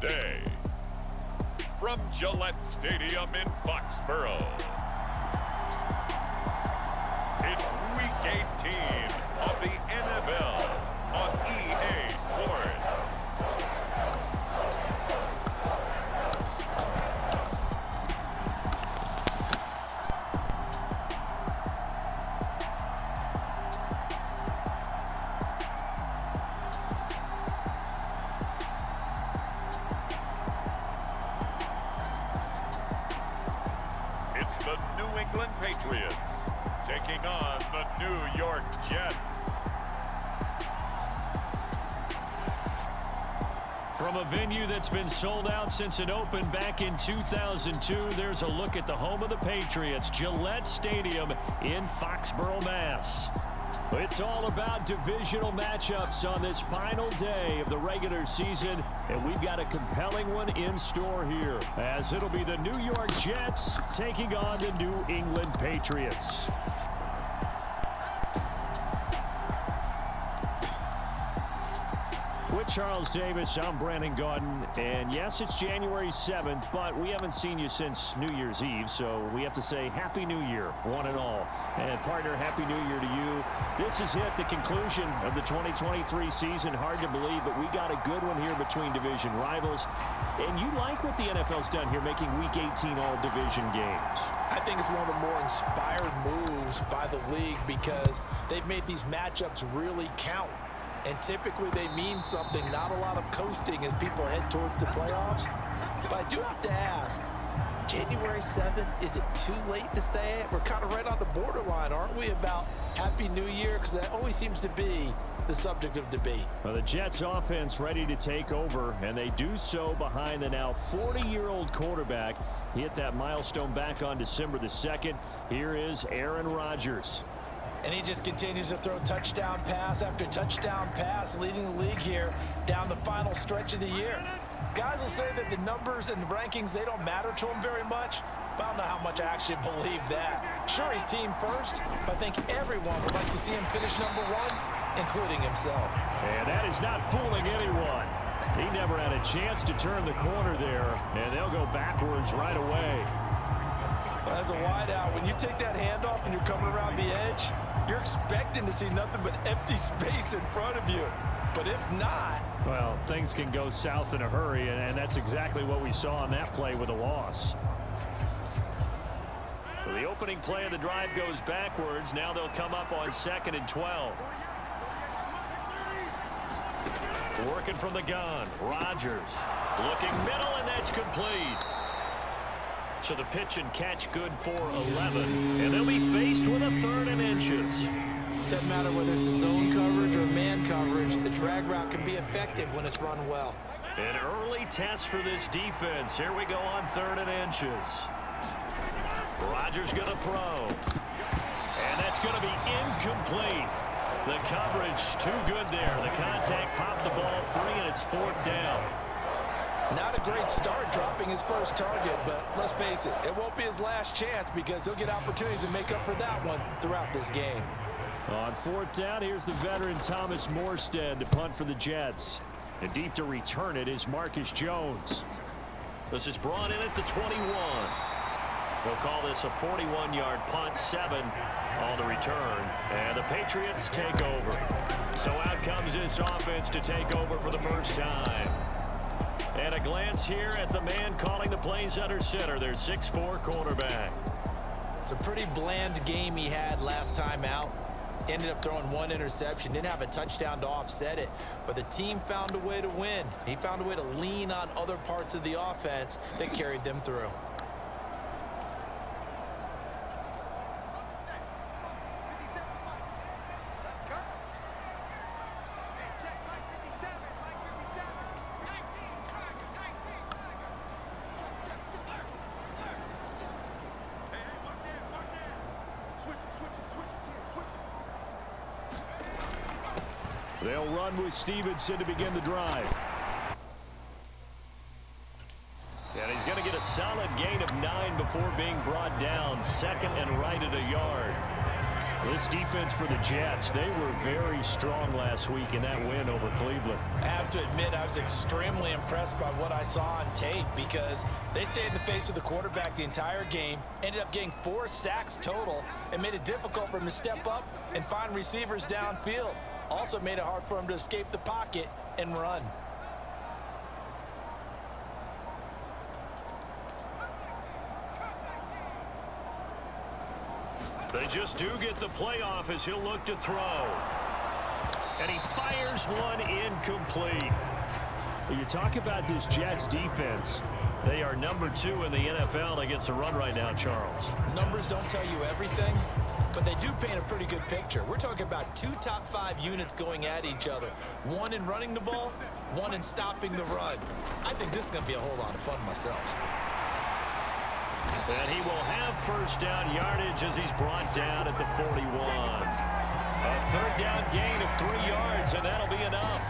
Sunday. From Gillette Stadium in Foxborough, it's Week 18 of the NFL on EA Sports. It's the New England Patriots taking on the New York Jets. From a venue that's been sold out since it opened back in 2002, there's a look at the home of the Patriots, Gillette Stadium in Foxborough, Mass. It's all about divisional matchups on this final day of the regular season, and we've got a compelling one in store here, as it'll be the New York Jets taking on the New England Patriots. With Charles Davis, I'm Brandon Gaudin, and yes, it's January 7th, but we haven't seen you since New Year's Eve, so we have to say Happy New Year, one and all. And partner, Happy New Year to you. This is it, the conclusion of the 2023 season. Hard to believe, but we got a good one here between division rivals. And you like what the NFL's done here, making Week 18 all division games. I think it's one of the more inspired moves by the league because they've made these matchups really count. And typically they mean something, not a lot of coasting as people head towards the playoffs. But I do have to ask, January 7th, is it too late to say it? We're kind of right on the borderline, aren't we, about Happy New Year? Because that always seems to be the subject of debate. Well, the Jets offense ready to take over, and they do so behind the now 40-year-old quarterback. He hit that milestone back on December the 2nd. Here is Aaron Rodgers. And he just continues to throw touchdown pass after touchdown pass, leading the league here down the final stretch of the year. Guys will say that the numbers and the rankings, they don't matter to him very much. But I don't know how much I actually believe that. Sure, he's team first, but I think everyone would like to see him finish number one, including himself. And that is not fooling anyone. He never had a chance to turn the corner there, and they'll go backwards right away. As a wideout, when you take that handoff and you're coming around the edge, you're expecting to see nothing but empty space in front of you. But if not... well, things can go south in a hurry, and that's exactly what we saw on that play with a loss. So the opening play of the drive goes backwards. Now they'll come up on 2nd and 12. Working from the gun. Rodgers looking middle, and that's complete. So the pitch and catch good for 11. And they'll be faced with a 3rd and inches. Doesn't matter whether it's a zone coverage or man coverage, the drag route can be effective when it's run well. An early test for this defense. Here we go on 3rd and inches. Rodgers going to throw. And that's going to be incomplete. The coverage too good there. The contact popped the ball free, and it's 4th down. Not a great start dropping his first target, but let's face it, it won't be his last chance because he'll get opportunities to make up for that one throughout this game. On 4th down, here's the veteran Thomas Morstead to punt for the Jets. And deep to return it is Marcus Jones. This is brought in at the 21. They'll call this a 41-yard punt, 7 on the return. And the Patriots take over. So out comes this offense to take over for the first time. And a glance here at the man calling the plays under center, their 6'4" quarterback. It's a pretty bland game he had last time out. Ended up throwing 1 interception, didn't have a touchdown to offset it, but the team found a way to win. He found a way to lean on other parts of the offense that carried them through. They'll run with Stevenson to begin the drive. And he's going to get a solid gain of 9 before being brought down. 2nd and right at a yard. This defense for the Jets, they were very strong last week in that win over Cleveland. I have to admit I was extremely impressed by what I saw on tape because they stayed in the face of the quarterback the entire game, ended up getting 4 sacks total, and made it difficult for him to step up and find receivers downfield. Also made it hard for him to escape the pocket and run. They just do get the playoff as he'll look to throw. And he fires one incomplete. You talk about this Jets defense. They are number 2 in the NFL against the run right now, Charles. Numbers don't tell you everything, but they do paint a pretty good picture. We're talking about 2 top 5 units going at each other. One in running the ball, one in stopping the run. I think this is going to be a whole lot of fun myself. And he will have first down yardage as he's brought down at the 41. A third down gain of 3 yards, and that'll be enough.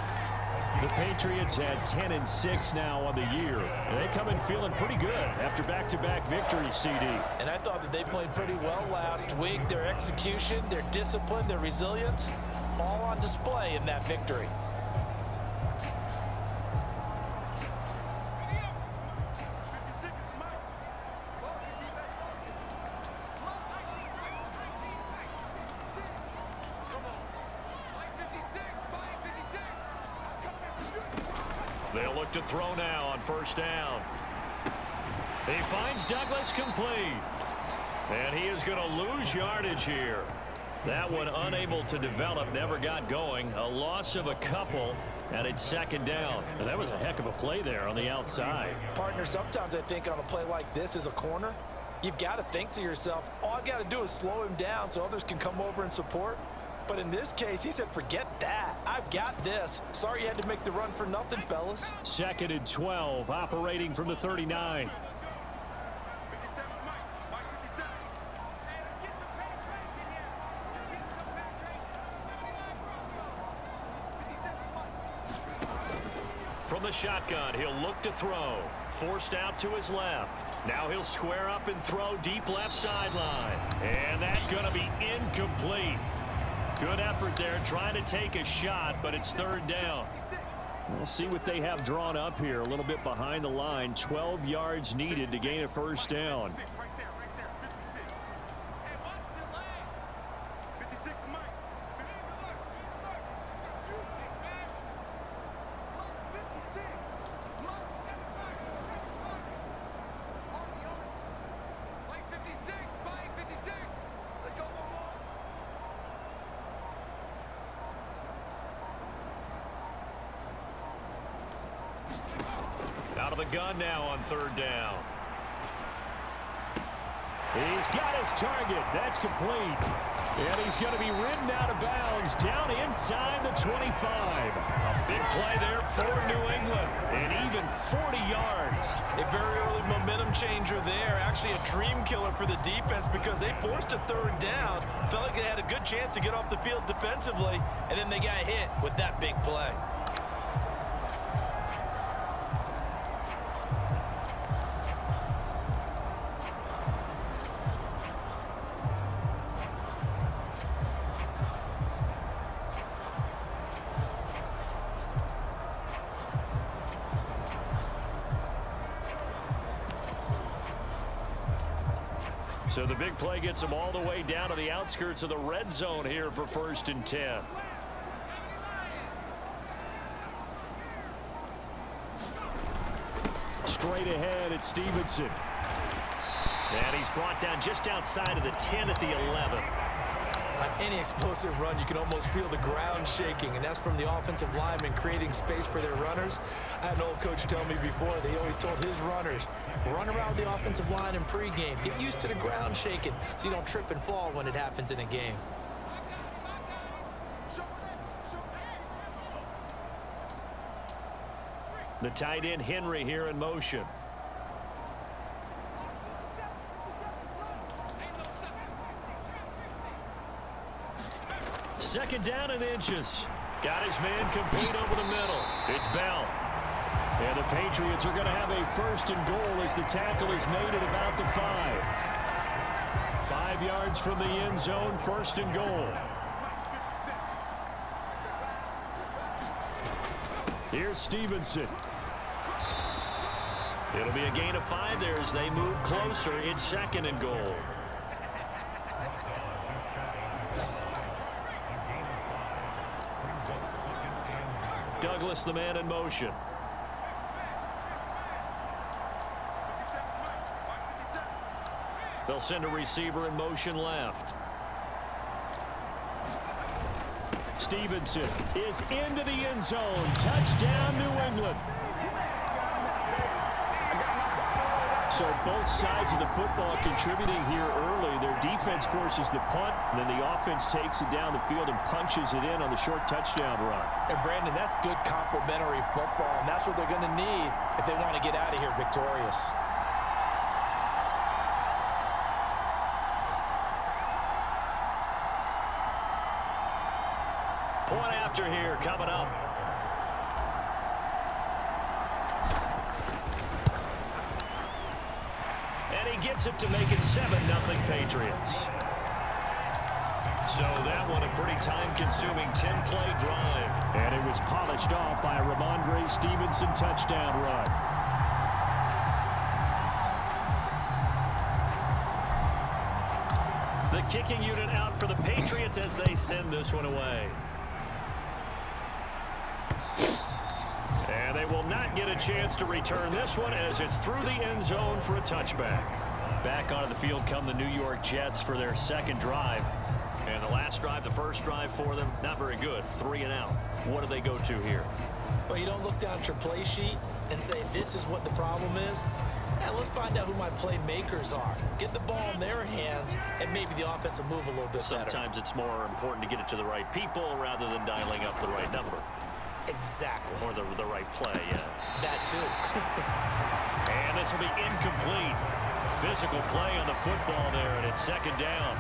The Patriots had 10-6 now on the year. And they come in feeling pretty good after back-to-back victories, CD. And I thought that they played pretty well last week. Their execution, their discipline, their resilience, all on display in that victory. They'll look to throw now on first down. He finds Douglas complete. And he is going to lose yardage here. That one unable to develop, never got going. A loss of a couple, and it's second down. And that was a heck of a play there on the outside. Partner, sometimes I think on a play like this as a corner, you've got to think to yourself, all I got to do is slow him down so others can come over and support. But in this case, he said, forget that. I've got this. Sorry you had to make the run for nothing, fellas. Second and 12, operating from the 39. From the shotgun, he'll look to throw. Forced out to his left. Now he'll square up and throw deep left sideline. And that's going to be incomplete. Good effort there, trying to take a shot, but it's third down. We'll see what they have drawn up here. A little bit behind the line. 12 yards needed to gain a first down. Out of the gun now on third down. He's got his target. That's complete. And he's going to be ridden out of bounds down inside the 25. A big play there for New England. And even 40 yards. A very early momentum changer there. Actually a dream killer for the defense because they forced a third down. Felt like they had a good chance to get off the field defensively. And then they got hit with that big play. So the big play gets them all the way down to the outskirts of the red zone here for first and 10. Straight ahead, it's Stevenson. And he's brought down just outside of the 10 at the 11. On any explosive run, you can almost feel the ground shaking, and that's from the offensive linemen creating space for their runners. I had an old coach tell me before, they always told his runners, run around the offensive line in pregame. Get used to the ground shaking so you don't trip and fall when it happens in a game. The tight end Henry here in motion. Second down and inches. Got his man complete over the middle. It's Bell. And the Patriots are going to have a first and goal as the tackle is made at about the 5. 5 yards from the end zone, first and goal. Here's Stevenson. It'll be a gain of 5 there as they move closer. It's second and goal. Douglas, the man in motion. They'll send a receiver in motion left. Stevenson is into the end zone. Touchdown, New England. So both sides of the football contributing here early. Their defense forces the punt, and then the offense takes it down the field and punches it in on the short touchdown run. And Brandon, that's good complementary football, and that's what they're going to need if they want to get out of here victorious. Point after here coming up. And he gets it to make it 7-0 Patriots. So that one a pretty time-consuming 10-play drive. And it was polished off by a Ramondre Stevenson touchdown run. The kicking unit out for the Patriots as they send this one away. And they will not get a chance to return this one as it's through the end zone for a touchback. Back onto the field come the New York Jets for their second drive. And the last drive, the first drive for them, not very good. 3 and out. What do they go to here? Well, you don't look down at your play sheet and say, this is what the problem is. And let's find out who my playmakers are. Get the ball in their hands, and maybe the offense will move a little bit better. Sometimes it's more important to get it to the right people rather than dialing up the right number. Exactly. Or the right play, yeah. That too. And this will be incomplete. Physical play on the football there, and it's second down.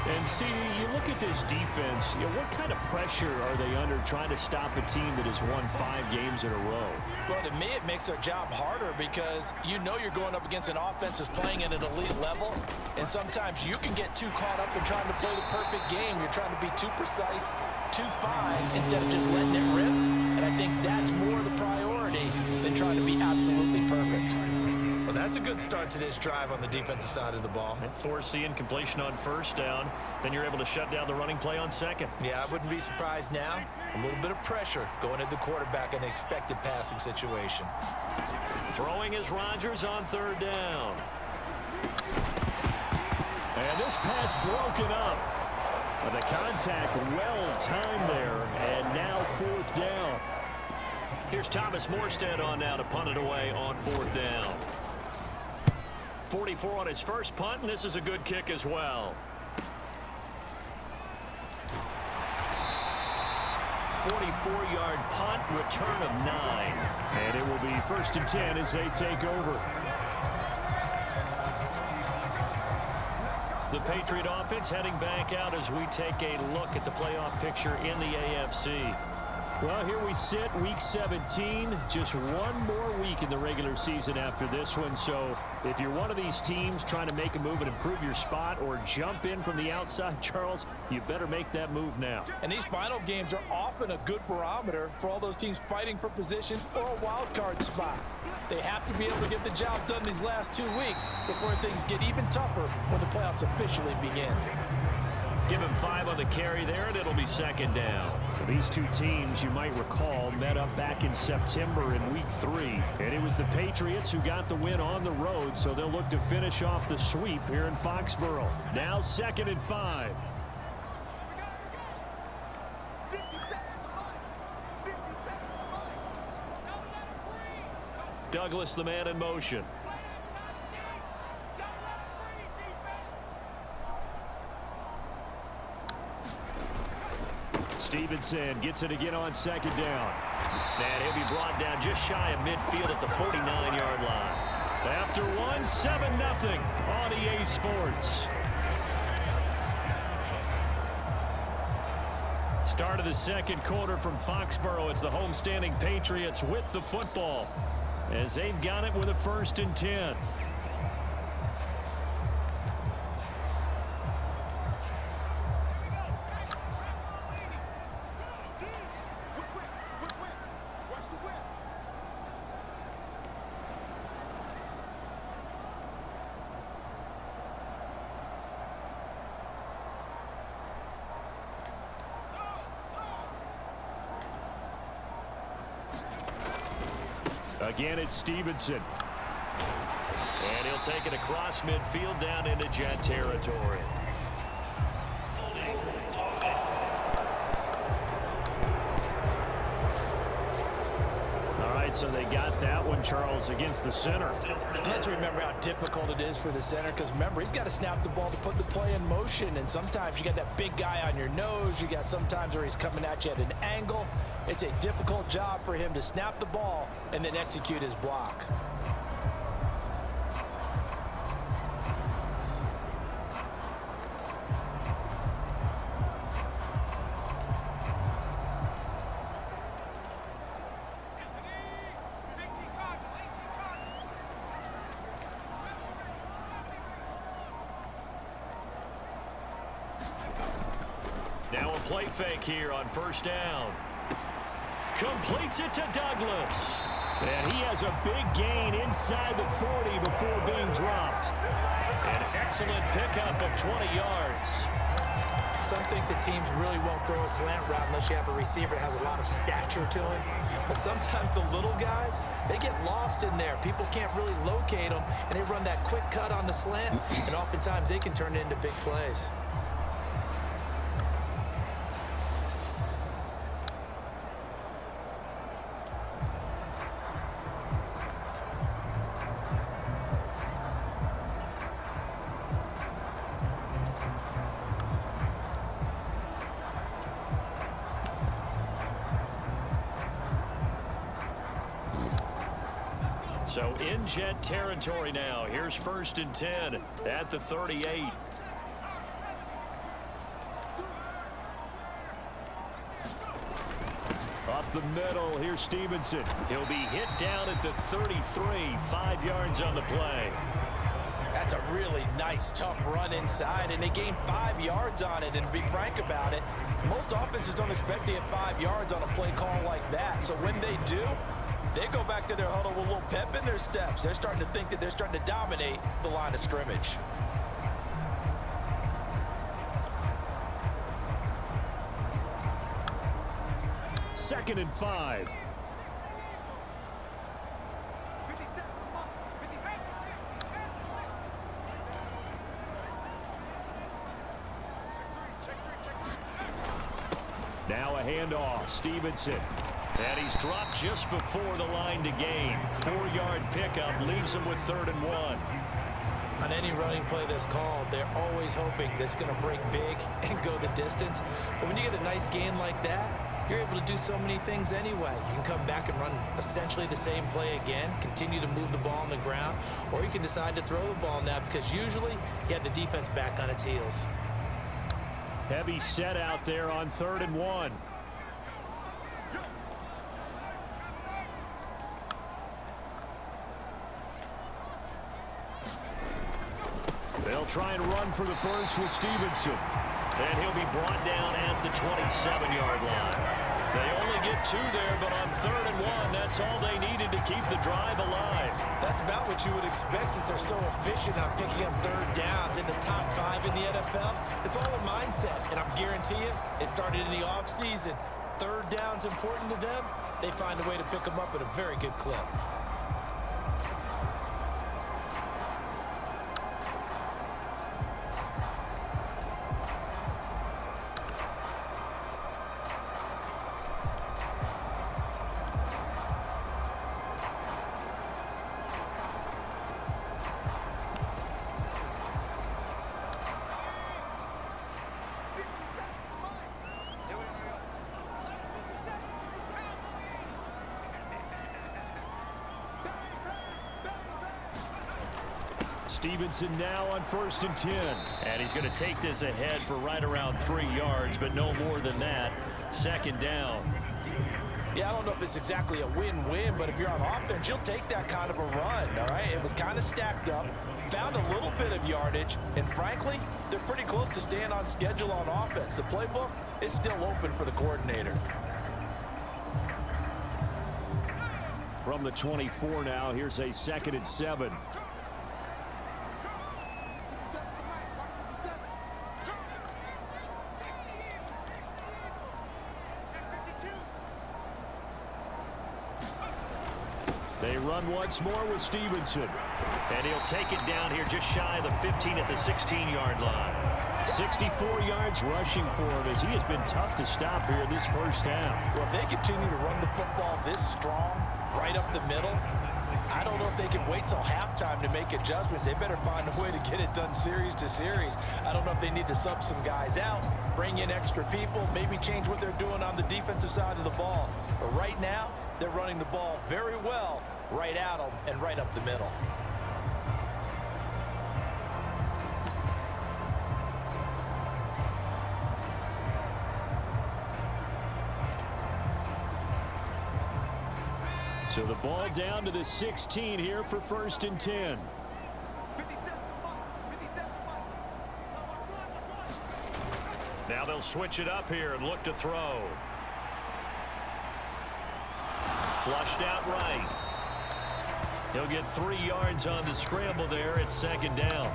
And see, you look at this defense, what kind of pressure are they under trying to stop a team that has won 5 games in a row? Well, to me, it makes their job harder because you know you're going up against an offense that's playing at an elite level, and sometimes you can get too caught up in trying to play the perfect game. You're trying to be too precise, too fine, instead of just letting it rip. And I think that's more the priority than trying to be absolutely perfect. Well, that's a good start to this drive on the defensive side of the ball. And force the incompletion on first down. Then you're able to shut down the running play on second. Yeah, I wouldn't be surprised now. A little bit of pressure going at the quarterback in an expected passing situation. Throwing is Rodgers on third down. And this pass broken up. The contact well timed there. And now fourth down. Here's Thomas Morstead on now to punt it away on fourth down. 44 on his first punt, and this is a good kick as well. 44-yard punt, return of 9. And it will be 1st and 10 as they take over. The Patriot offense heading back out as we take a look at the playoff picture in the AFC. Well, here we sit, week 17, just one more week in the regular season after this one. So if you're one of these teams trying to make a move and improve your spot or jump in from the outside, Charles, you better make that move now. And these final games are often a good barometer for all those teams fighting for position or a wild card spot. They have to be able to get the job done these last 2 weeks before things get even tougher when the playoffs officially begin. Give him 5 on the carry there, and it'll be second down. These two teams, you might recall, met up back in September in week 3. And it was the Patriots who got the win on the road, so they'll look to finish off the sweep here in Foxborough. Now 2nd and 5. Douglas, the man in motion. Stevenson gets it again on second down. And he'll be brought down just shy of midfield at the 49-yard line. After one, 7-0 on EA Sports. Start of the second quarter from Foxborough. It's the homestanding Patriots with the football as they've got it with a 1st and 10. Again, it's Stevenson. And he'll take it across midfield down into Jet territory. All right, so they got that one, Charles, against the center. Let's remember how difficult it is for the center, because remember, he's got to snap the ball to put the play in motion, and sometimes you got that big guy on your nose. You got sometimes where he's coming at you at an angle. It's a difficult job for him to snap the ball and then execute his block. Now a play fake here on first down. Completes it to Douglas. And he has a big gain inside the 40 before being dropped. An excellent pickup of 20 yards. Some think the teams really won't throw a slant route unless you have a receiver that has a lot of stature to him. But sometimes the little guys, they get lost in there. People can't really locate them, and they run that quick cut on the slant, and oftentimes they can turn it into big plays. So in Jet territory now. Here's 1st and 10 at the 38. Up the middle, here's Stevenson. He'll be hit down at the 33, 5 yards on the play. That's a really nice, tough run inside, and they gained 5 yards on it. And to be frank about it, most offenses don't expect to get 5 yards on a play call like that. So when they do, they go back to their huddle with a little pep in their steps. They're starting to think that they're starting to dominate the line of scrimmage. Second and 5. Now a handoff. Stevenson. And he's dropped just before the line to gain. 4-yard pickup leaves him with 3rd and 1. On any running play that's called, they're always hoping that it's going to break big and go the distance. But when you get a nice gain like that, you're able to do so many things anyway. You can come back and run essentially the same play again, continue to move the ball on the ground, or you can decide to throw the ball now because usually you have the defense back on its heels. Heavy set out there on 3rd and 1. They'll try and run for the first with Stevenson. And he'll be brought down at the 27-yard line. They only get 2 there, but on 3rd and 1, that's all they needed to keep the drive alive. That's about what you would expect since they're so efficient on picking up 3rd downs in the top 5 in the NFL. It's all a mindset, and I guarantee you, it started in the offseason. 3rd down's important to them. They find a way to pick them up at a very good clip. Stevenson now on 1st and 10. And he's going to take this ahead for right around 3 yards, but no more than that. 2nd down. Yeah, I don't know if it's exactly a win-win, but if you're on offense, you'll take that kind of a run, all right? It was kind of stacked up, found a little bit of yardage, and frankly, they're pretty close to staying on schedule on offense. The playbook is still open for the coordinator. From the 24 now, here's a 2nd and 7. They run once more with Stevenson. And he'll take it down here just shy of the 15 at the 16-yard line. 64 yards rushing for him as he has been tough to stop here this first half. Well, if they continue to run the football this strong, right up the middle, I don't know if they can wait till halftime to make adjustments. They better find a way to get it done series to series. I don't know if they need to sub some guys out, bring in extra people, maybe change what they're doing on the defensive side of the ball. But right now, they're running the ball very well right at them and right up the middle. So the ball down to the 16 here for 1st and 10. Now they'll switch it up here and look to throw. Flushed out right. He'll get 3 yards on the scramble there at 2nd down.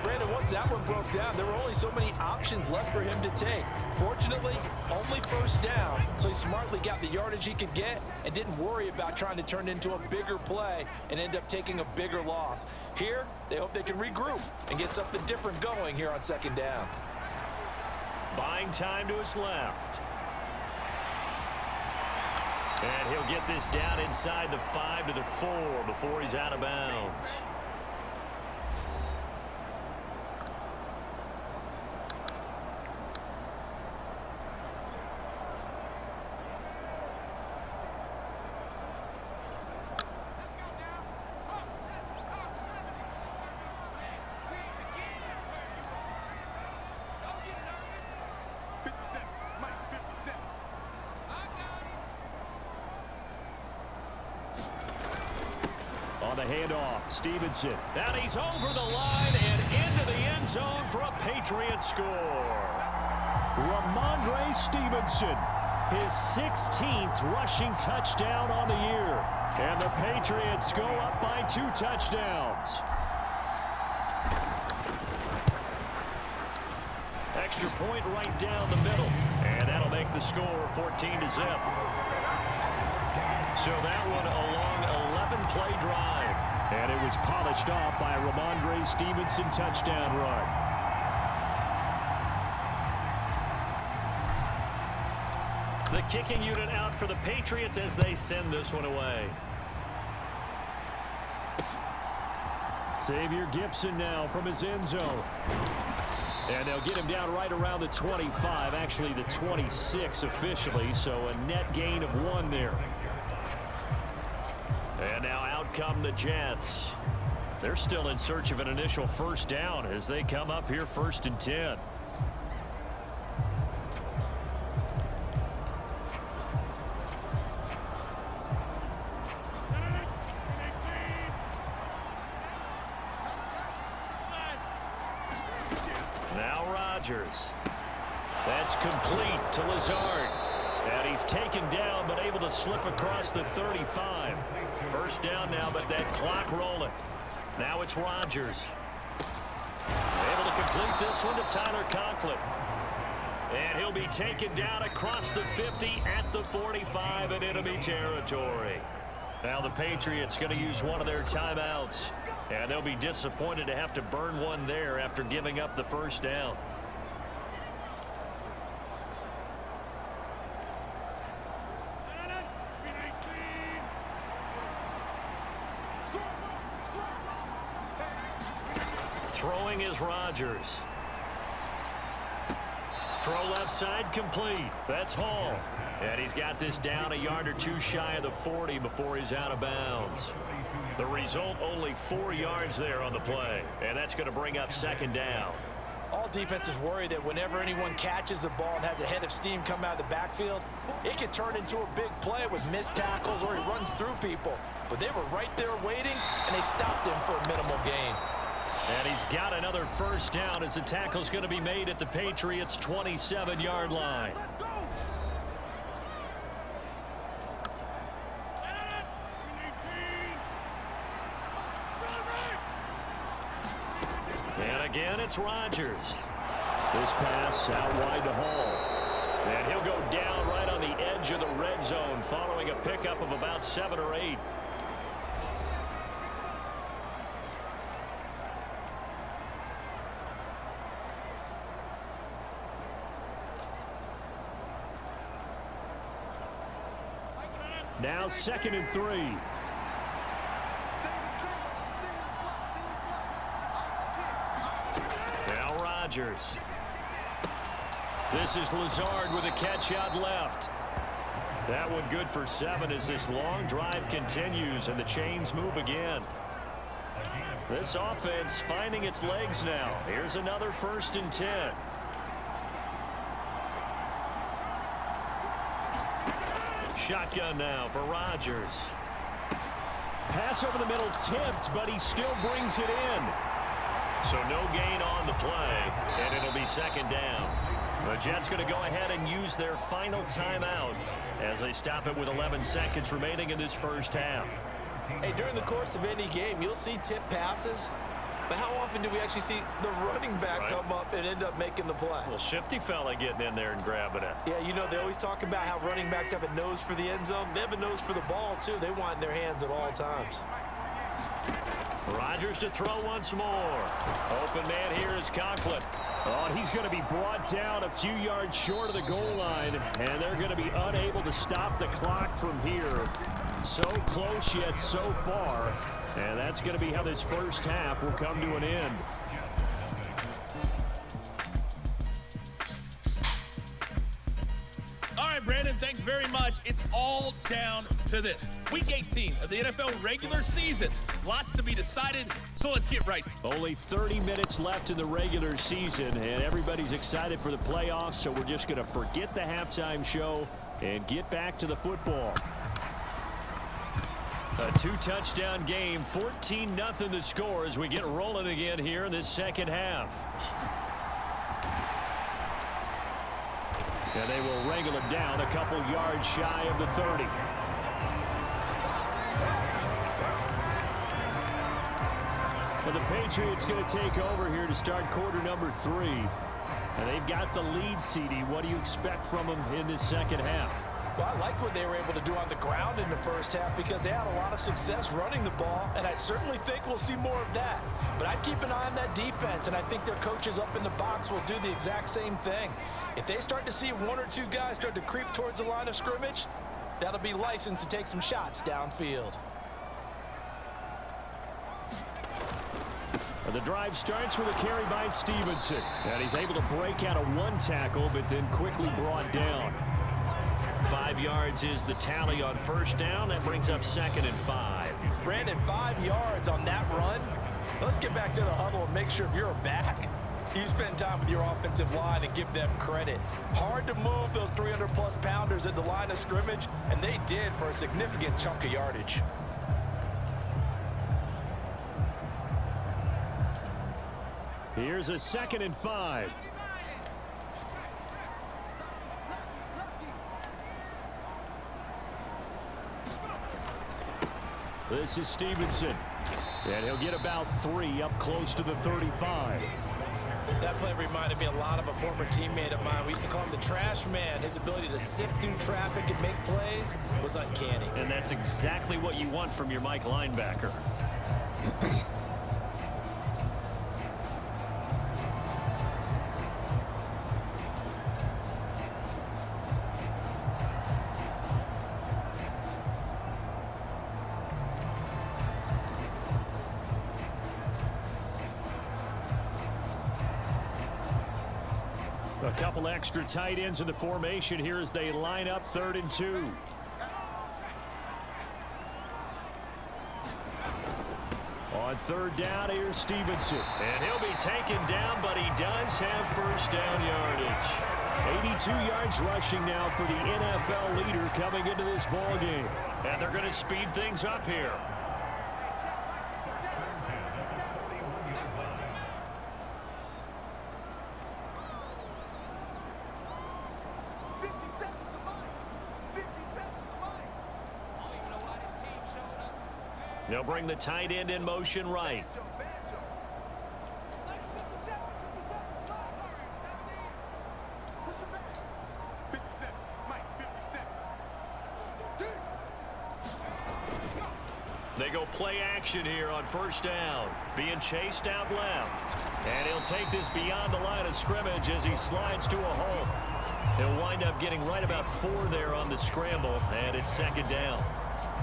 Brandon, once that one broke down, there were only so many options left for him to take. Fortunately, only 1st down, so he smartly got the yardage he could get and didn't worry about trying to turn it into a bigger play and end up taking a bigger loss. Here, they hope they can regroup and get something different going here on 2nd down. Buying time to his left. And he'll get this down inside the 5 to the 4 before he's out of bounds. On the handoff, Stevenson. And he's over the line and into the end zone for a Patriots score. Ramondre Stevenson, his 16th rushing touchdown on the year. And the Patriots go up by 2 touchdowns. Extra point right down the middle. And that'll make the score 14-0. So that one a long 11-play drive. And it was polished off by a Ramondre Stevenson touchdown run. The kicking unit out for the Patriots as they send this one away. Xavier Gibson now from his end zone. And they'll get him down right around the 25, actually the 26 officially, so a net gain of 1 there. And now out come the Jets. They're still in search of an initial 1st down as they come up here 1st and 10. Now Rodgers. That's complete to Lazard. And he's taken down but able to slip across the 35. 1st down now, but that clock rolling. Now it's Rodgers. Able to complete this one to Tyler Conklin. And he'll be taken down across the 50 at the 45 in enemy territory. Now the Patriots going to use one of their timeouts. And they'll be disappointed to have to burn one there after giving up the 1st down. Throwing is Rodgers. Throw left side complete. That's Hall. And he's got this down a yard or 2 shy of the 40 before he's out of bounds. The result, only 4 yards there on the play. And that's going to bring up 2nd down. All defenses worry that whenever anyone catches the ball and has a head of steam come out of the backfield, it can turn into a big play with missed tackles or he runs through people. But they were right there waiting, and they stopped him for a minimal gain. And he's got another 1st down as the tackle's going to be made at the Patriots' 27-yard line. And again, it's Rodgers. This pass out wide to Hall. And he'll go down right on the edge of the red zone following a pickup of about 7 or 8. Now 2nd and 3. Now Rodgers. This is Lazard with a catch out left. That one good for 7 as this long drive continues and the chains move again. This offense finding its legs now. Here's another 1st and 10. Shotgun now for Rodgers. Pass over the middle tipped, but he still brings it in. So no gain on the play, and it'll be 2nd down. The Jets going to go ahead and use their final timeout as they stop it with 11 seconds remaining in this first half. Hey, during the course of any game, you'll see tip passes, but how often do we actually see the running back come up and end up making the play? Well, shifty fella getting in there and grabbing it. Yeah, you know, they always talk about how running backs have a nose for the end zone. They have a nose for the ball, too. They want it in their hands at all times. Rodgers to throw once more. Open man here is Conklin. Oh, he's going to be brought down a few yards short of the goal line, and they're going to be unable to stop the clock from here. So close yet so far, and that's going to be how this first half will come to an end. All right, Brandon, thanks very much. It's all down to this. Week 18 of the NFL regular season. Lots to be decided, so let's get right. Only 30 minutes left in the regular season, and everybody's excited for the playoffs, so we're just going to forget the halftime show and get back to the football. A 2-touchdown game, 14-0 the score as we get rolling again here in this second half. And they will wrangle it down a couple yards shy of the 30. Well, the Patriots going to take over here to start quarter number 3. And they've got the lead, CD. What do you expect from them in this second half? Well, I like what they were able to do on the ground in the first half because they had a lot of success running the ball, and I certainly think we'll see more of that. But I'd keep an eye on that defense, and I think their coaches up in the box will do the exact same thing. If they start to see 1 or 2 guys start to creep towards the line of scrimmage, that'll be licensed to take some shots downfield. And the drive starts with a carry by Stevenson. And he's able to break out of 1 tackle, but then quickly brought down. 5 yards is the tally on first down. That brings up 2nd and 5. Brandon, 5 yards on that run. Let's get back to the huddle and make sure if you're back, you spend time with your offensive line and give them credit. Hard to move those 300-plus pounders at the line of scrimmage, and they did for a significant chunk of yardage. Here's a 2nd and 5. This is Stevenson. And he'll get about 3 up close to the 35. That play reminded me a lot of a former teammate of mine. We used to call him the trash man. His ability to sift through traffic and make plays was uncanny. And that's exactly what you want from your Mike linebacker. A couple extra tight ends in the formation here as they line up 3rd and 2. On 3rd down, here's Stevenson. And he'll be taken down, but he does have first down yardage. 82 yards rushing now for the NFL leader coming into this ball game. And they're going to speed things up here. They'll bring the tight end in motion right. They go play action here on first down. Being chased out left. And he'll take this beyond the line of scrimmage as he slides to a hole. He'll wind up getting right about 4 there on the scramble, and it's second down.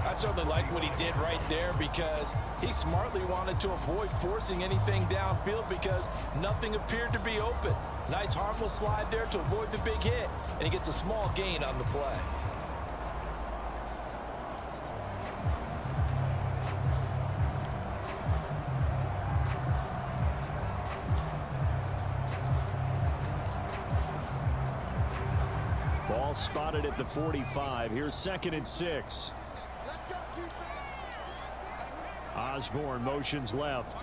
I certainly like what he did right there because he smartly wanted to avoid forcing anything downfield because nothing appeared to be open. Nice harmless slide there to avoid the big hit, and he gets a small gain on the play. Ball spotted at the 45. Here's 2nd and 6. Osborne motions left.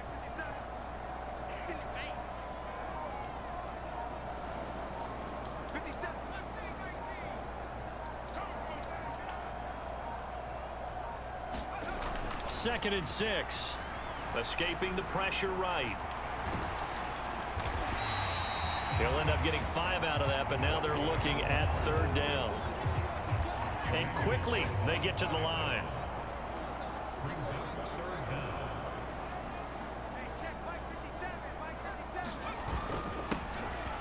Second and 6. Escaping the pressure right. He'll end up getting 5 out of that, but now they're looking at 3rd down. And quickly they get to the line.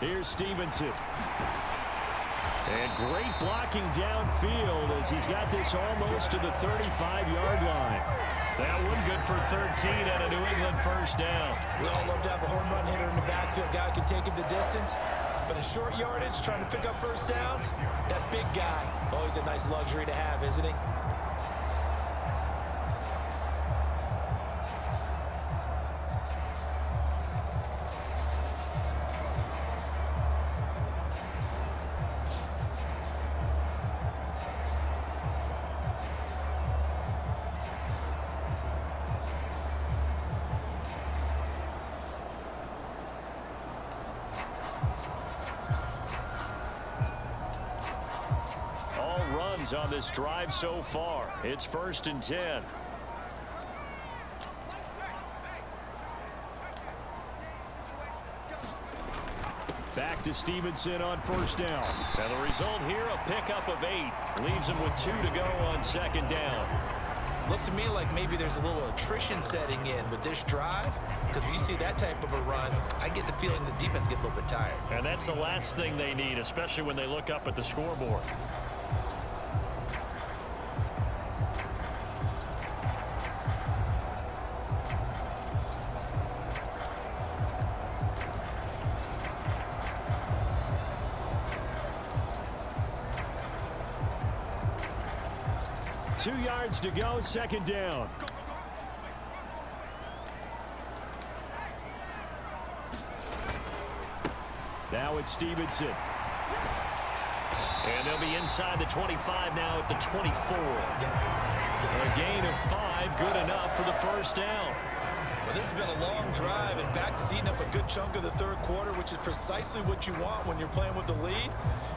Here's Stevenson. And great blocking downfield as he's got this almost to the 35-yard line. That one good for 13 and a New England first down. We all love to have a home run hitter in the backfield. Guy can take it the distance. But in short yardage, trying to pick up first downs, that big guy, always a nice luxury to have, isn't he? On this drive so far. It's 1st and 10. Back to Stevenson on 1st down. And the result here, a pickup of 8. Leaves him with 2 to go on 2nd down. Looks to me like maybe there's a little attrition setting in with this drive, because when you see that type of a run, I get the feeling the defense gets a little bit tired. And that's the last thing they need, especially when they look up at the scoreboard. Two yards to go, 2nd down. Now it's Stevenson. And they'll be inside the 25 now at the 24. A gain of 5, good enough for the first down. Well, this has been a long drive. In fact, it's eaten up a good chunk of the 3rd quarter, which is precisely what you want when you're playing with the lead.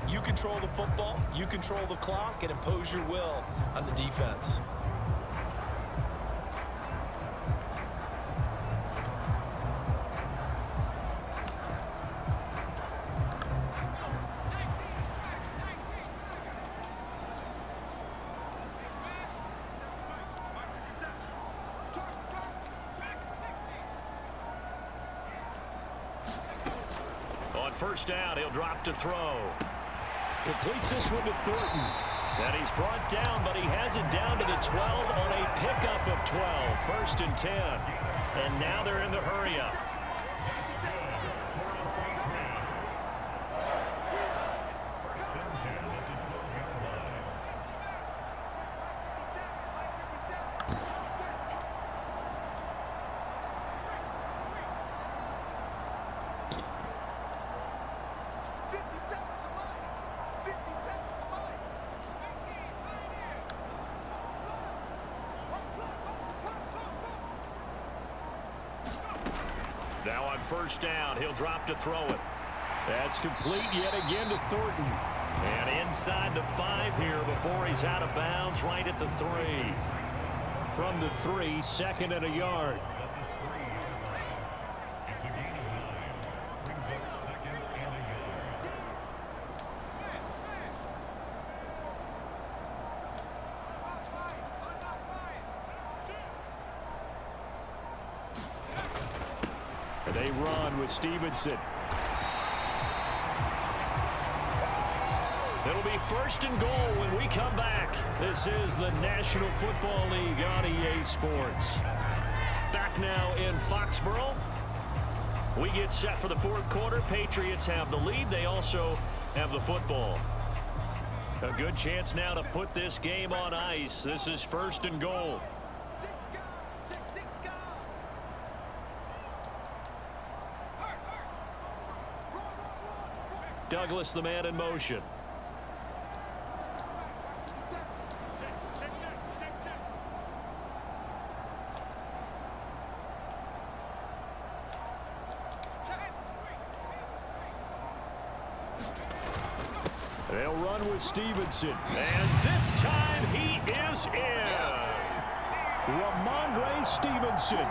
You control the football, you control the clock, and impose your will on the defense. On 1st down, he'll drop to throw. Completes this one to Thornton. And he's brought down, but he has it down to the 12 on a pickup of 12. 1st and 10. And now they're in the hurry-up. Now on 1st down, he'll drop to throw it. That's complete yet again to Thornton. And inside the 5 here before he's out of bounds, right at the 3. From the 3, 2nd and a yard. They run with Stevenson. It'll be 1st and goal when we come back. This is the National Football League on EA Sports. Back now in Foxborough. We get set for the 4th quarter. Patriots have the lead. They also have the football. A good chance now to put this game on ice. This is 1st and goal. Douglas, the man in motion. They'll run with Stevenson. And this time he is in. Yes. Ramondre Stevenson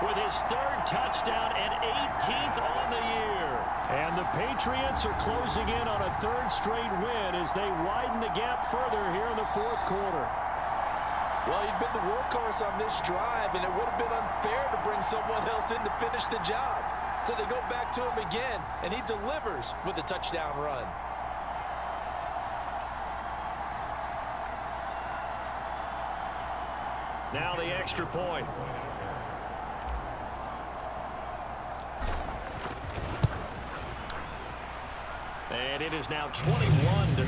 with his 3rd touchdown and 18th on the year. And the Patriots are closing in on a 3rd straight win as they widen the gap further here in the 4th quarter. Well, he'd been the workhorse on this drive, and it would have been unfair to bring someone else in to finish the job. So they go back to him again, and he delivers with a touchdown run. Now the extra point. And it is now 21-0.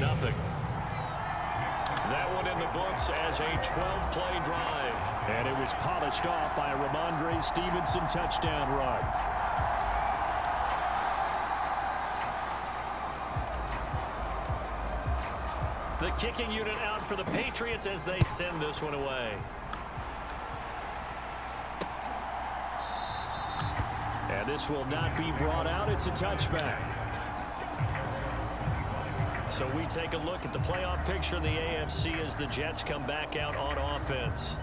That one in the books as a 12-play drive. And it was polished off by a Ramondre Stevenson touchdown run. The kicking unit out for the Patriots as they send this one away. And this will not be brought out. It's a touchback. So we take a look at the playoff picture in the AFC as the Jets come back out on offense.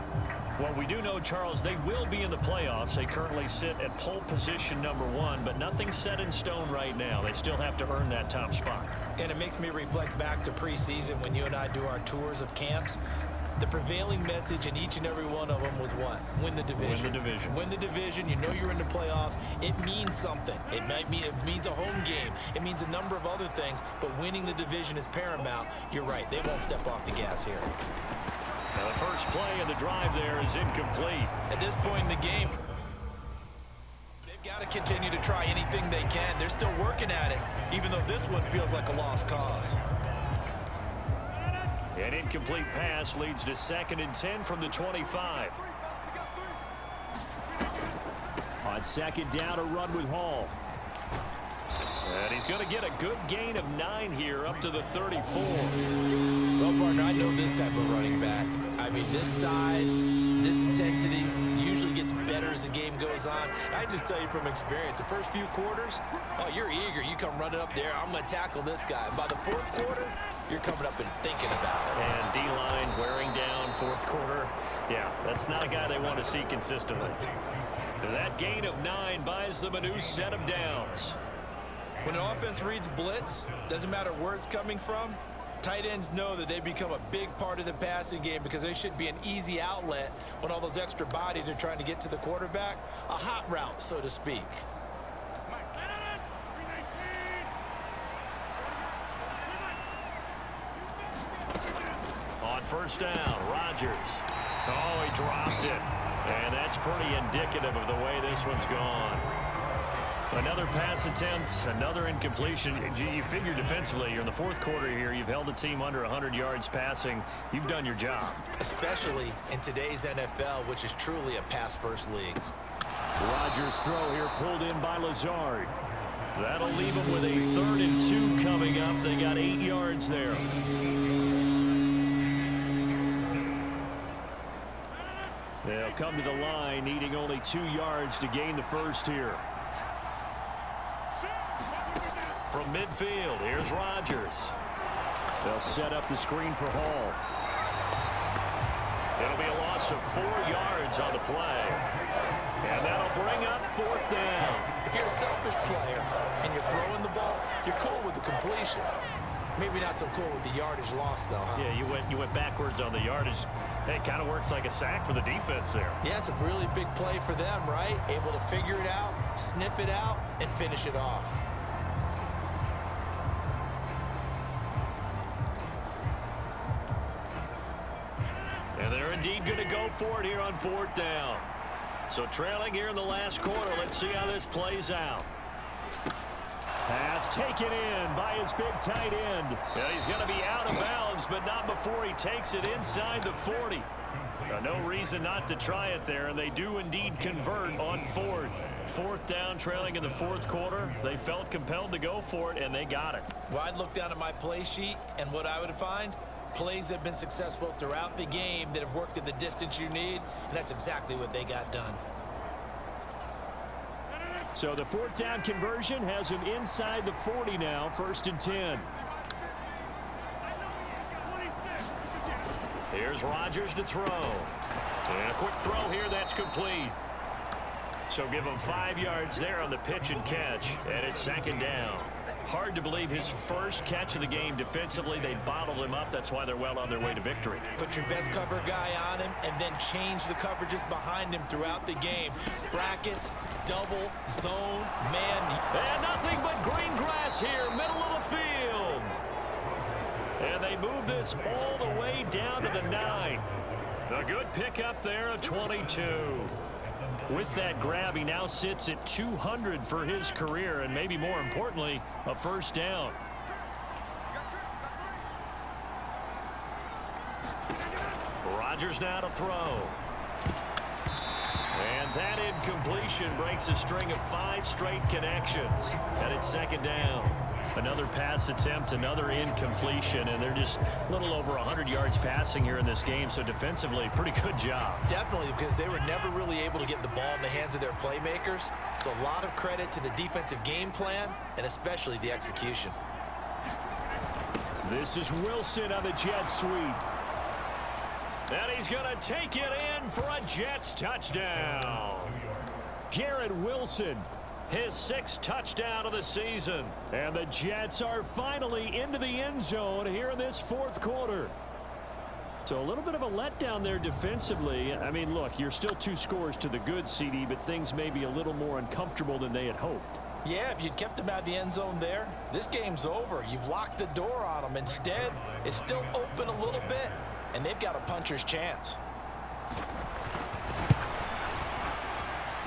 Well, we do know, Charles, they will be in the playoffs. They currently sit at pole position #1, but nothing's set in stone right now. They still have to earn that top spot. And it makes me reflect back to preseason when you and I do our tours of camps. The prevailing message in each and every one of them was what? Win the division. Win the division. Win the division. You know you're in the playoffs. It means something. It means a home game. It means a number of other things, but winning the division is paramount. You're right. They won't step off the gas here. Now the first play of the drive there is incomplete. At this point in the game, they've got to continue to try anything they can. They're still working at it, even though this one feels like a lost cause. An incomplete pass leads to 2nd and 10 from the 25. On 2nd down, a run with Hall. And he's going to get a good gain of 9 here up to the 34. Well, partner, I know this type of running back. I mean, this size, this intensity usually gets better as the game goes on. I just tell you from experience, the first few quarters, oh, you're eager. You come running up there, I'm going to tackle this guy. By the 4th quarter, you're coming up and thinking about it. And D-line wearing down 4th quarter. Yeah, that's not a guy they want to see consistently. That gain of 9 buys them a new set of downs. When an offense reads blitz, doesn't matter where it's coming from, tight ends know that they become a big part of the passing game because they should be an easy outlet when all those extra bodies are trying to get to the quarterback. A hot route, so to speak. On 1st down, Rodgers. Oh, he dropped it. And that's pretty indicative of the way this one's gone. Another pass attempt, another incompletion. You figure defensively, you're in the 4th quarter here. You've held a team under 100 yards passing. You've done your job. Especially in today's NFL, which is truly a pass-first league. Rodgers' throw here pulled in by Lazard. That'll leave them with a 3rd and 2 coming up. They got 8 yards there. They'll come to the line, needing only 2 yards to gain the first here. From midfield, here's Rodgers. They'll set up the screen for Hall. It'll be a loss of 4 yards on the play. And that'll bring up 4th down. If you're a selfish player and you're throwing the ball, you're cool with the completion. Maybe not so cool with the yardage loss, though, huh? Yeah, you went backwards on the yardage. Hey, it kind of works like a sack for the defense there. Yeah, it's a really big play for them, right? Able to figure it out, sniff it out, and finish it off. lead, going to go for it here on 4th down. So trailing here in the last quarter. Let's see how this plays out. Pass taken in by his big tight end. Yeah, he's going to be out of bounds, but not before he takes it inside the 40. No reason not to try it there, and they do indeed convert on 4th. 4th down, trailing in the 4th quarter. They felt compelled to go for it, and they got it. Well, I'd look down at my play sheet, and what I would find, plays that have been successful throughout the game that have worked at the distance you need, and that's exactly what they got done. So the 4th down conversion has him inside the 40 now, 1st and 10. Here's Rodgers to throw. And a quick throw here, that's complete. So give him 5 yards there on the pitch and catch, and it's 2nd down. Hard to believe his first catch of the game defensively. They bottled him up. That's why they're well on their way to victory. Put your best cover guy on him and then change the coverages behind him throughout the game. Brackets, double, zone, man. And nothing but green grass here, middle of the field. And they move this all the way down to the 9. A good pickup there, a 22. With that grab, he now sits at 200 for his career, and maybe more importantly, a 1st down. Rodgers now to throw. And that incompletion breaks a string of 5 straight connections. And it's 2nd down. Another pass attempt, another incompletion, and they're just a little over 100 yards passing here in this game, so defensively, pretty good job. Definitely, because they were never really able to get the ball in the hands of their playmakers, so a lot of credit to the defensive game plan, and especially the execution. This is Wilson on the Jets sweep. And he's going to take it in for a Jets touchdown. Garrett Wilson, his 6th touchdown of the season. And the Jets are finally into the end zone here in this 4th quarter. So a little bit of a letdown there defensively. I mean, look, you're still 2 scores to the good, CD, but things may be a little more uncomfortable than they had hoped. Yeah, if you'd kept them out of the end zone there, this game's over. You've locked the door on them. Instead, it's still open a little bit, and they've got a puncher's chance.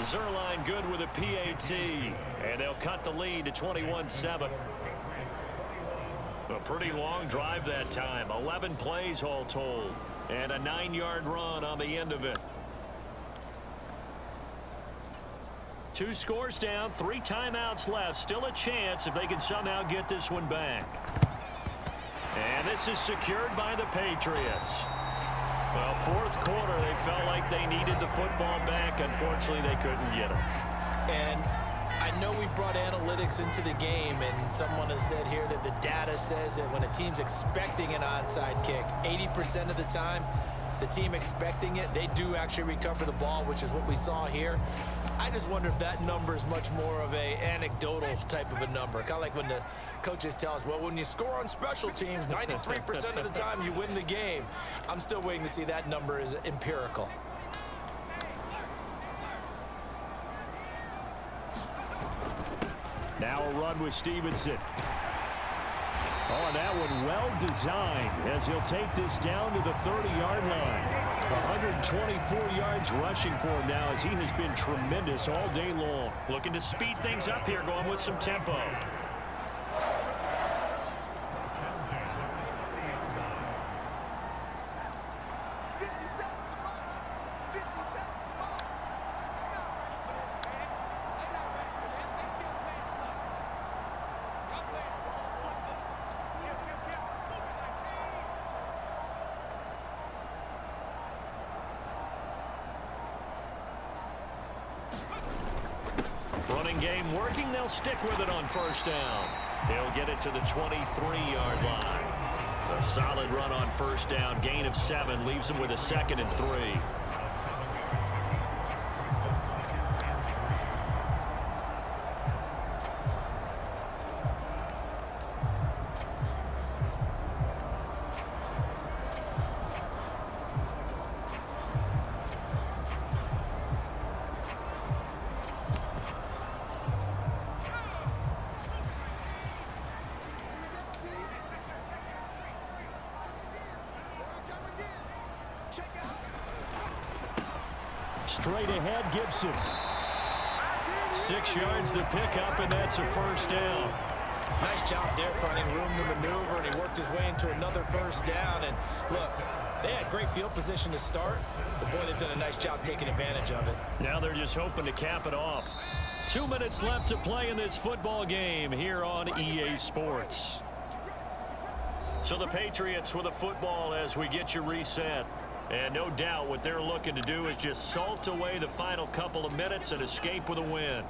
Zerline good with a PAT, and they'll cut the lead to 21-7. A pretty long drive that time, 11 plays all told, and a 9-yard run on the end of it. 2 scores down, 3 timeouts left, still a chance if they can somehow get this one back. And this is secured by the Patriots. Well, 4th quarter, they felt like they needed the football back. Unfortunately, they couldn't get it. And I know we brought analytics into the game, and someone has said here that the data says that when a team's expecting an onside kick, 80% of the time, the team expecting it, they do actually recover the ball, which is what we saw here. I just wonder if that number is much more of a anecdotal type of a number. Kind of like when the coaches tell us, well, when you score on special teams, 93% of the time you win the game. I'm still waiting to see that number is empirical. Now a run with Stevenson. Oh, and that one well designed as he'll take this down to the 30-yard line. 124 yards rushing for him now as he has been tremendous all day long. Looking to speed things up here, going with some tempo. Running game working. They'll stick with it on 1st down. He'll get it to the 23-yard line. A solid run on 1st down. Gain of 7 leaves him with a 2nd and 3. Straight ahead, Gibson. 6 yards to pick up, and that's a first down. Nice job there finding room to maneuver, and he worked his way into another first down. And look, they had great field position to start, but boy, they've done a nice job taking advantage of it. Now they're just hoping to cap it off. 2 minutes left to play in this football game here on EA Sports. So the Patriots with a football as we get you reset. And no doubt what they're looking to do is just salt away the final couple of minutes and escape with a win.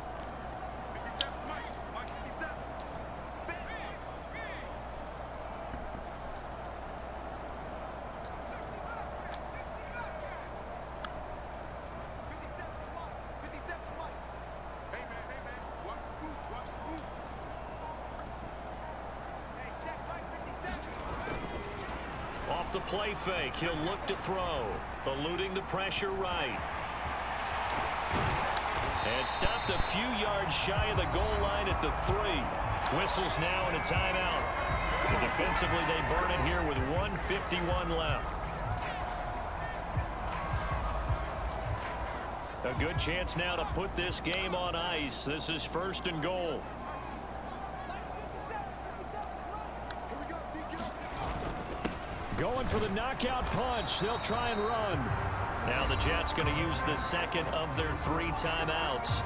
Off the play fake, he'll look to throw, eluding the pressure right. And stopped a few yards shy of the goal line at the 3. Whistles now and a timeout. So defensively, they burn it here with 1:51 left. A good chance now to put this game on ice. This is 1st and goal. Going for the knockout punch. They'll try and run. Now the Jets going to use the second of their 3 timeouts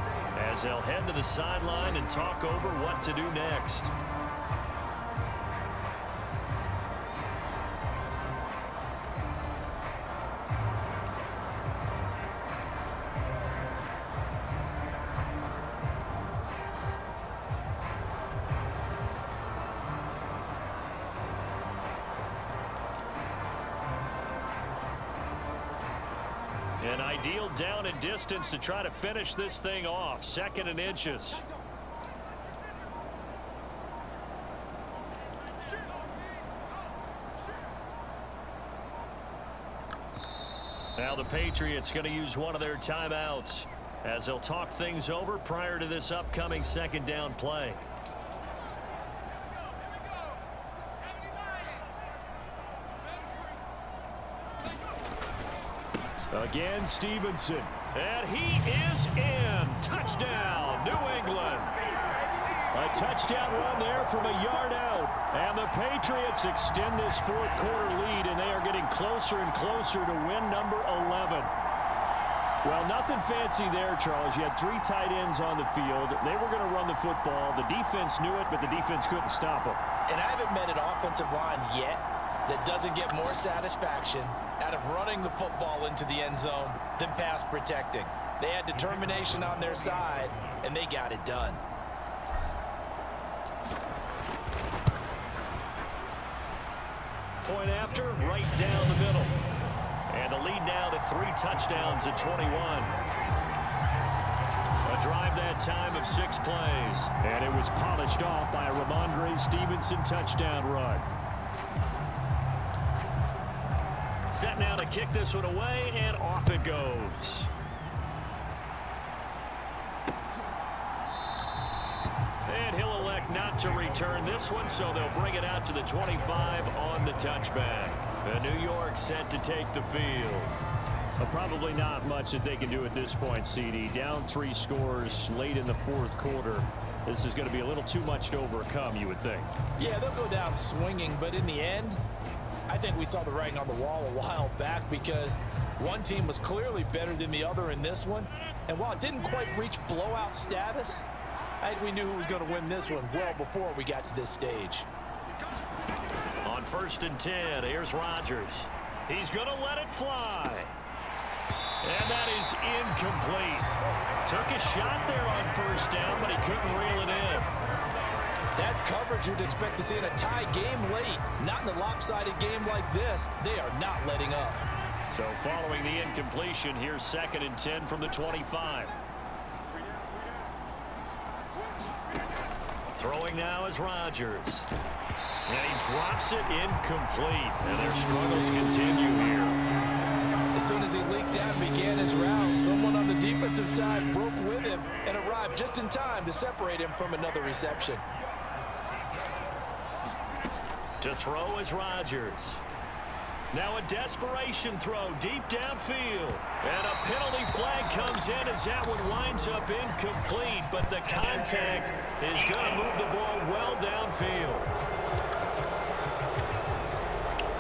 as they'll head to the sideline and talk over what to do next. An ideal down and distance to try to finish this thing off. 2nd and inches. Now the Patriots going to use one of their timeouts as they'll talk things over prior to this upcoming 2nd down play. Again, Stevenson. And he is in. Touchdown, New England. A touchdown run there from a yard out. And the Patriots extend this 4th quarter lead, and they are getting closer and closer to win number 11. Well, nothing fancy there, Charles. You had 3 tight ends on the field. They were going to run the football. The defense knew it, but the defense couldn't stop them. And I haven't met an offensive line yet that doesn't get more satisfaction out of running the football into the end zone than pass protecting. They had determination on their side, and they got it done. Point after, right down the middle. And the lead now to 3 touchdowns at 21. A drive that time of 6 plays. And it was polished off by a Ramondre Stevenson touchdown run. Set now to kick this one away, and off it goes. And he'll elect not to return this one, so they'll bring it out to the 25 on the touchback. The New York set to take the field. Probably not much that they can do at this point, CD. Down 3 scores late in the 4th quarter. This is going to be a little too much to overcome, you would think. Yeah, they'll go down swinging, but in the end, I think we saw the writing on the wall a while back because one team was clearly better than the other in this one. And while it didn't quite reach blowout status, I think we knew who was going to win this one well before we got to this stage. On 1st and 10, here's Rodgers. He's going to let it fly. And that is incomplete. Took a shot there on 1st down, but he couldn't reel it in. That's coverage you'd expect to see in a tie game late. Not in a lopsided game like this. They are not letting up. So following the incompletion, here's 2nd and 10 from the 25. Throwing now is Rodgers. And he drops it incomplete. And their struggles continue here. As soon as he leaked out and began his route, someone on the defensive side broke with him and arrived just in time to separate him from another reception. To throw is Rodgers. Now a desperation throw deep downfield. And a penalty flag comes in as that one winds up incomplete, but the contact is going to move the ball well downfield.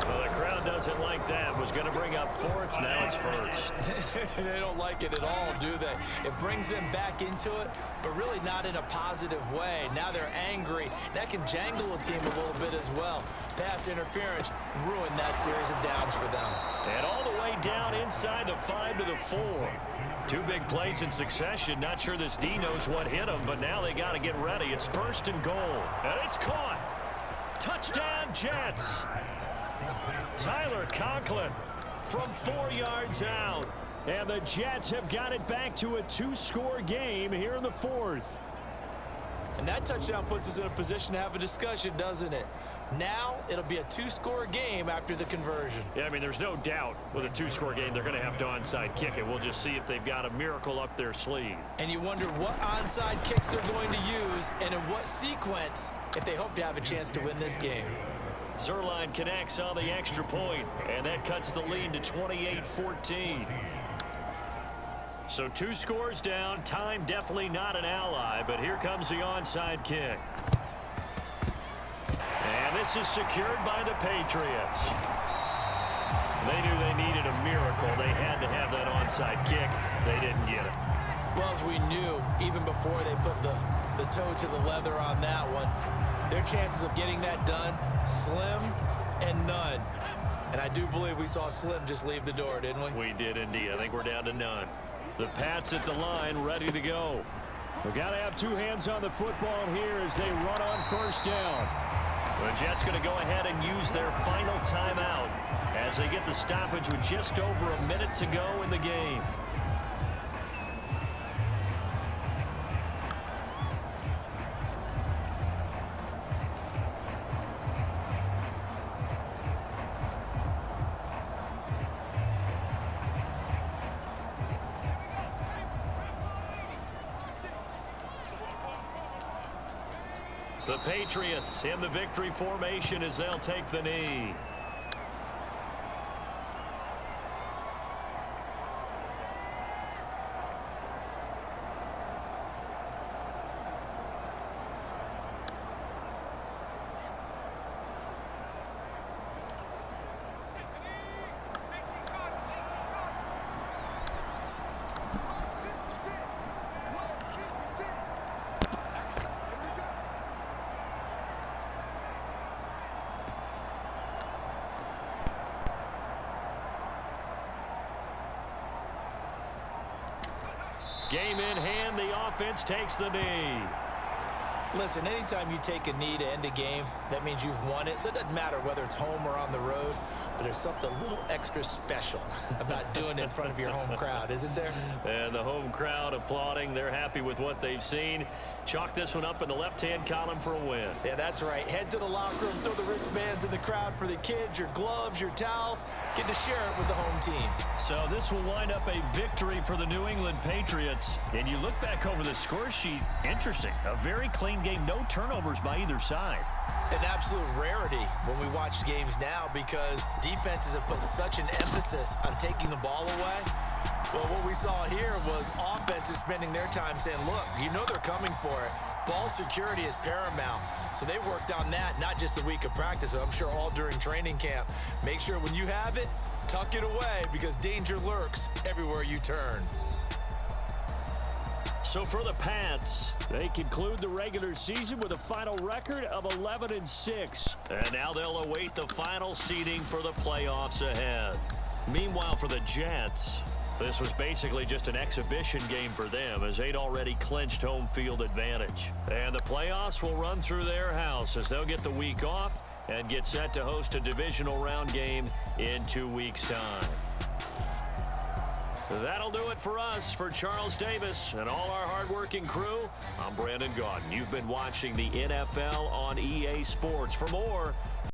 Well, the crowd doesn't like that. Was going to bring up fourth. Now it's first. They don't like it at all, do they? It brings them back into it, but really not in a positive way. Now they're angry. That can jangle a team a little bit as well. Pass interference ruined that series of downs for them. And all the way down inside the 5 to the 4. Two big plays in succession. Not sure this D knows what hit them, but now they got to get ready. It's first and goal. And it's caught. Touchdown, Jets. Tyler Conklin from 4 yards out. And the Jets have got it back to a 2-score game here in the 4th. And that touchdown puts us in a position to have a discussion, doesn't it? Now it'll be a 2-score game after the conversion. Yeah, I mean, there's no doubt with a 2-score game they're going to have to onside kick it. We'll just see if they've got a miracle up their sleeve. And you wonder what onside kicks they're going to use and in what sequence if they hope to have a chance to win this game. Zerline connects on the extra point, and that cuts the lead to 28-14. So 2 scores down. Time definitely not an ally, but here comes the onside kick. And this is secured by the Patriots. They knew they needed a miracle. They had to have that onside kick. They didn't get it. Well, as we knew, even before they put the toe to the leather on that one, their chances of getting that done, slim and none. And I do believe we saw Slim just leave the door, didn't we? We did indeed. I think we're down to none. The Pats at the line, ready to go. We've got to have 2 hands on the football here as they run on first down. The Jets going to go ahead and use their final timeout as they get the stoppage with just over a minute to go in the game. The Patriots in the victory formation as they'll take the knee. Game in hand, the offense takes the knee. Listen, anytime you take a knee to end a game, that means you've won it. So it doesn't matter whether it's home or on the road, but there's something a little extra special about doing it in front of your home crowd, isn't there? And the home crowd applauding. They're happy with what they've seen. Chalk this one up in the left-hand column for a win. Yeah, that's right. Head to the locker room, throw the wristbands in the crowd for the kids, your gloves, your towels. Get to share it with the home team. So this will wind up a victory for the New England Patriots. And you look back over the score sheet, interesting. A very clean game, no turnovers by either side. An absolute rarity when we watch games now because defenses have put such an emphasis on taking the ball away. Well, what we saw here was offenses spending their time saying, look, you know they're coming for it. Ball security is paramount. So they worked on that, not just the week of practice, but I'm sure all during training camp. Make sure when you have it, tuck it away because danger lurks everywhere you turn. So for the Pats, they conclude the regular season with a final record of 11-6. And now they'll await the final seeding for the playoffs ahead. Meanwhile, for the Jets, this was basically just an exhibition game for them as they'd already clinched home field advantage. And the playoffs will run through their house as they'll get the week off and get set to host a divisional round game in 2 weeks' time. That'll do it for us. For Charles Davis and all our hardworking crew, I'm Brandon Gaudin. You've been watching the NFL on EA Sports. For more,